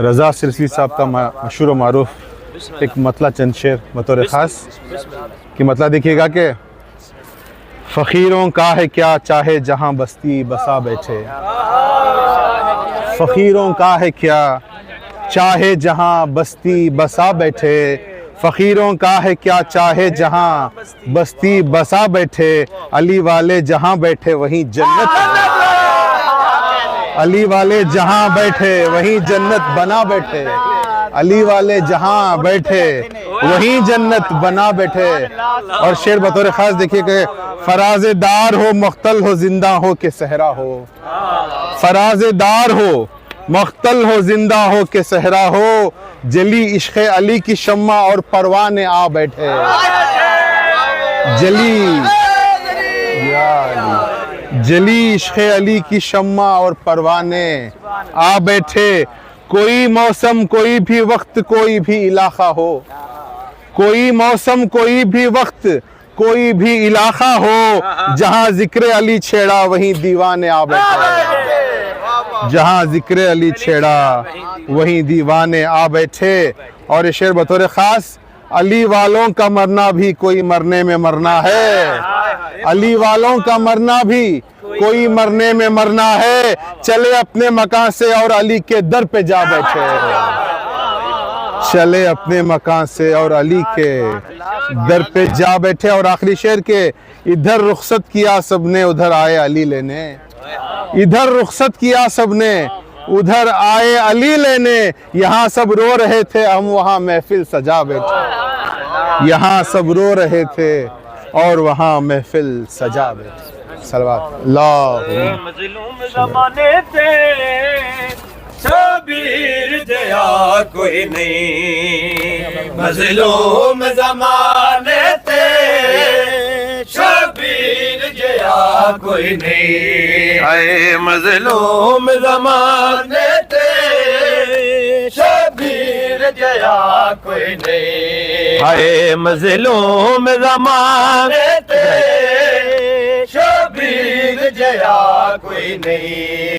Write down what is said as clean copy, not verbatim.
رضا سرسلی صاحب کا مشہور و معروف ایک مطلع چند شعر بطور خاص کہ مطلع دیکھیے گا کہ فقیروں کا ہے کیا چاہے جہاں بستی بسا بیٹھے، فقیروں کا ہے کیا چاہے جہاں بستی بسا بیٹھے، فقیروں کا ہے کیا چاہے جہاں بستی بسا بیٹھے، علی والے جہاں بیٹھے وہیں جنت، علی والے جہاں بیٹھے وہیں جنت بنا بیٹھے، علی والے جہاں بیٹھے وہیں جنت بنا بیٹھے۔ اور شعر بطور خاص دیکھیے کہ فراز دار ہو مختل ہو زندہ ہو کہ صحرا ہو، فراز دار ہو مختل ہو زندہ ہو کہ صحرا ہو، جلی عشق علی کی شمع اور پروانے آ بیٹھے، جلی جلی عشق علی کی شمع اور پروانے آ بیٹھے، کوئی موسم کوئی بھی وقت کوئی بھی علاقہ ہو، کوئی موسم کوئی بھی وقت کوئی بھی علاقہ ہو، جہاں ذکر علی چھیڑا وہیں دیوانے آ بیٹھے، جہاں ذکر علی چھیڑا وہیں دیوانے آ بیٹھے۔ اور یہ شعر بطور خاص علی والوں کا مرنا بھی کوئی مرنے میں مرنا ہے، علی والوں کا مرنا بھی کوئی مرنے میں مرنا ہے، چلے اپنے مکان سے اور علی کے در پہ جا بیٹھے، چلے اپنے مکان سے اور علی کے در پہ جا بیٹھے۔ اور آخری شعر کے ادھر رخصت کیا سب نے ادھر آئے علی لینے، ادھر رخصت کیا سب نے ادھر آئے علی لینے، یہاں سب رو رہے تھے ہم وہاں محفل سجا بیٹھے، یہاں سب رو رہے تھے اور وہاں محفل سجا بیٹھے۔ صلوات اللہ مظلوم زمانے تھے شبیر جیا کوئی نہیں، مظلوم زمانے تھے شبیر جیا کوئی نہیں، اے مظلوم زمانے تھے شبیر جیا کوئی نہیں، اے مظلوم زمانے تھے شبیر جیا کوئی نہیں۔